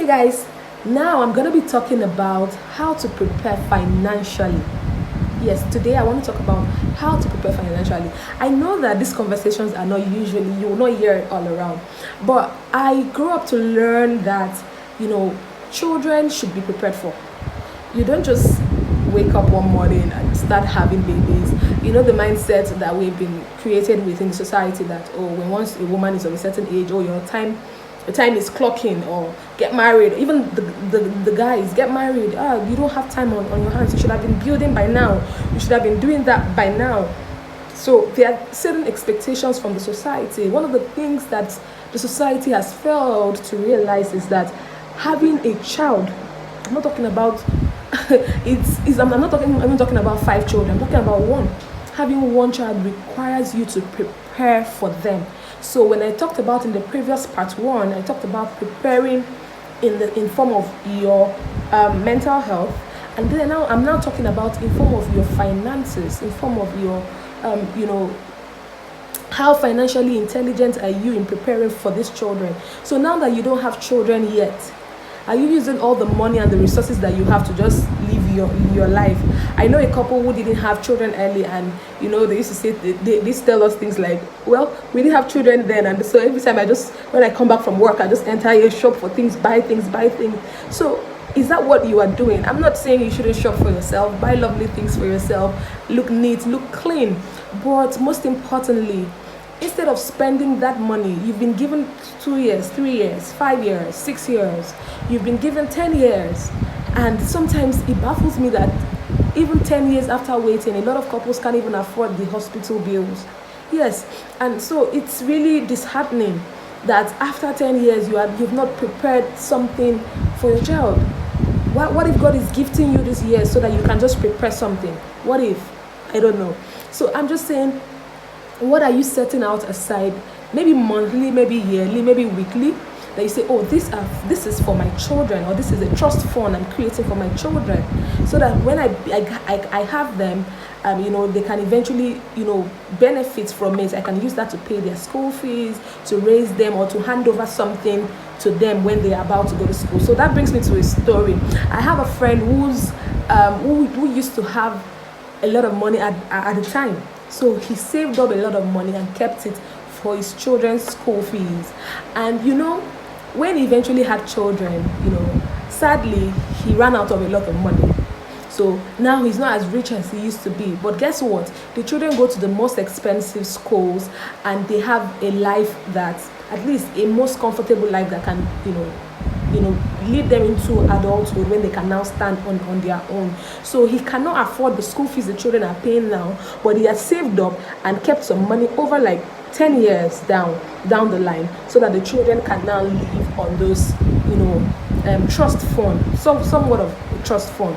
Hey guys, now I'm going to be talking about how to prepare financially. Yes, today I want to talk about how to prepare financially. I know that these conversations are not usually, you will not hear it all around, but I grew up to learn that, you know, children should be prepared for. You don't just wake up one morning and start having babies. You know the mindset that we've been created within the society that, oh, when once a woman is of a certain age, oh, your time is clocking, or get married. Even the guys get married. You don't have time on your hands. You should have been building by now. You should have been doing that by now. So there are certain expectations from the society. One of the things that the society has failed to realize is that having a child, I'm not talking about I'm not talking about five children. I'm talking about one. Having one child requires you to prepare for them. So when I talked about in the previous part one, I talked about preparing in form of your mental health, and then now I'm now talking about in form of your finances, in form of your how financially intelligent are you in preparing for these children. So now that you don't have children yet, are you using all the money and the resources that you have to just live your life? I know a couple who didn't have children early, and they used to say, they used to tell us things like, well, we didn't have children then, and so every time when I come back from work, I just enter a shop for things, buy things. So is that what you are doing? I'm not saying you shouldn't shop for yourself, buy lovely things for yourself, look neat, look clean, but most importantly, instead of spending that money, you've been given 2 years, 3 years, 5 years, 6 years, you've been given 10 years. And sometimes it baffles me that even 10 years after waiting, a lot of couples can't even afford the hospital bills. Yes, and so it's really disheartening that after 10 years, you've not prepared something for your child. What if God is gifting you this year so that you can just prepare something? What if? I don't know. So I'm just saying, what are you setting out aside, maybe monthly, maybe yearly, maybe weekly, that you say, oh, this is for my children, or this is a trust fund I'm creating for my children, so that when I have them, they can eventually, benefit from it. I can use that to pay their school fees, to raise them, or to hand over something to them when they are about to go to school. So that brings me to a story. I have a friend who used to have a lot of money at the time. So he saved up a lot of money and kept it for his children's school fees. And when he eventually had children, sadly, he ran out of a lot of money. So now he's not as rich as he used to be. But guess what? The children go to the most expensive schools, and they have a life that, at least a most comfortable life that can, lead them into adulthood when they can now stand on their own. So he cannot afford the school fees the children are paying now, but he has saved up and kept some money over like 10 years down the line, so that the children can now live on those, trust fund, somewhat of a trust fund.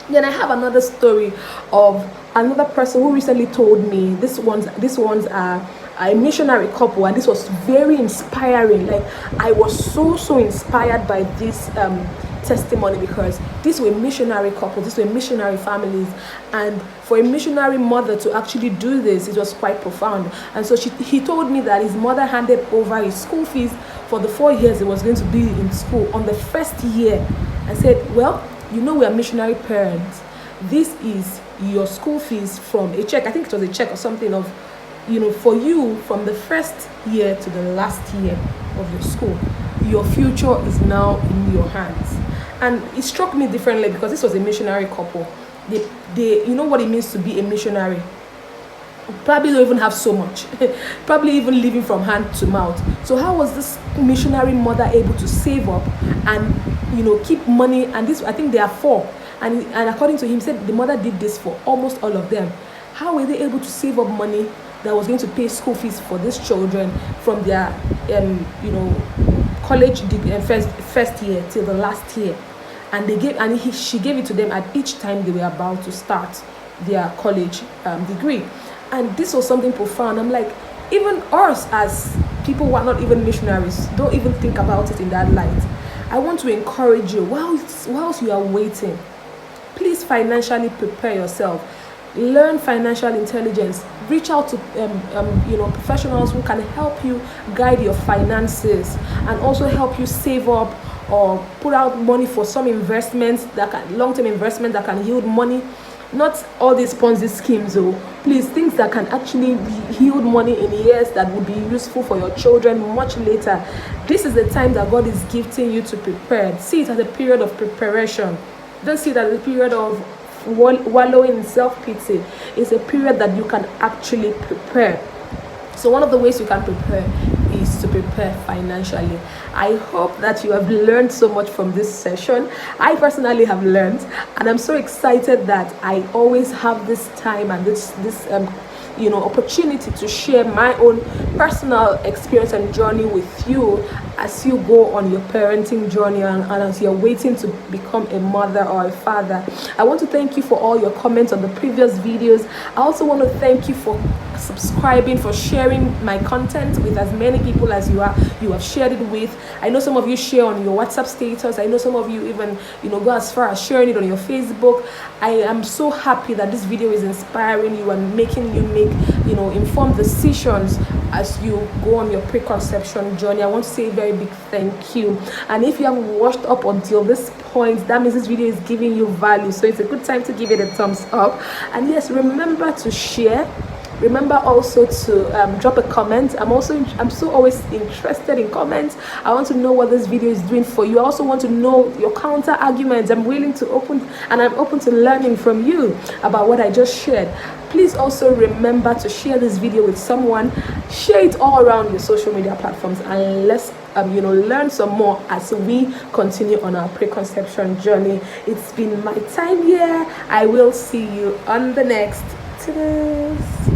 Then I have another story of another person who recently told me, these ones are a missionary couple, and this was very inspiring. Like, I was so inspired by this testimony, because these were missionary couples, these were missionary families, and for a missionary mother to actually do this, it was quite profound. And so he told me that his mother handed over his school fees for the 4 years he was going to be in school. On the first year, I said, well, we are missionary parents, this is your school fees from a check. I think it was a check or something of, for you, from the first year to the last year of your school, your future is now in your hands. And it struck me differently, because this was a missionary couple. They what it means to be a missionary. Probably don't even have so much, probably even living from hand to mouth. So how was this missionary mother able to save up and keep money? And this, I think they are 4, and according to him, said the mother did this for almost all of them. How were they able to save up money that was going to pay school fees for these children from their college first year till the last year? And she gave it to them at each time they were about to start their college degree. And this was something profound. I'm like, even us as people who are not even missionaries, don't even think about it in that light. I want to encourage you, whilst you are waiting, please financially prepare yourself. Learn financial intelligence. Reach out to professionals who can help you guide your finances, and also help you save up or put out money for some investments that can, long-term investment that can yield money. Not all these Ponzi schemes, oh, please, things that can actually yield money in years that would be useful for your children much later. This is the time that God is gifting you to prepare. See it as a period of preparation. Don't see it as a period of wallowing in self-pity. It's a period that you can actually prepare. So one of the ways you can prepare is to prepare financially. I hope that you have learned so much from this session. I personally have learned, and I'm so excited that I always have this time and this opportunity to share my own personal experience and journey with you as you go on your parenting journey and as you're waiting to become a mother or a father. I want to thank you for all your comments on the previous videos. I also want to thank you for subscribing, for sharing my content with as many people as you have shared it with. I know some of you share on your WhatsApp status. I know some of you even go as far as sharing it on your Facebook. I am so happy that this video is inspiring you and making you make informed decisions as you go on your preconception journey. I want to say a very big thank you. And if you haven't watched up until this point, that means this video is giving you value, so it's a good time to give it a thumbs up. And yes, remember to share. Remember also to drop a comment. I'm so always interested in comments. I want to know what this video is doing for you. I also want to know your counter arguments. I'm willing to I'm open to learning from you about what I just shared. Please also remember to share this video with someone. Share it all around your social media platforms, and let's learn some more as we continue on our preconception journey. It's been my time here. I will see you on the next. Cheers.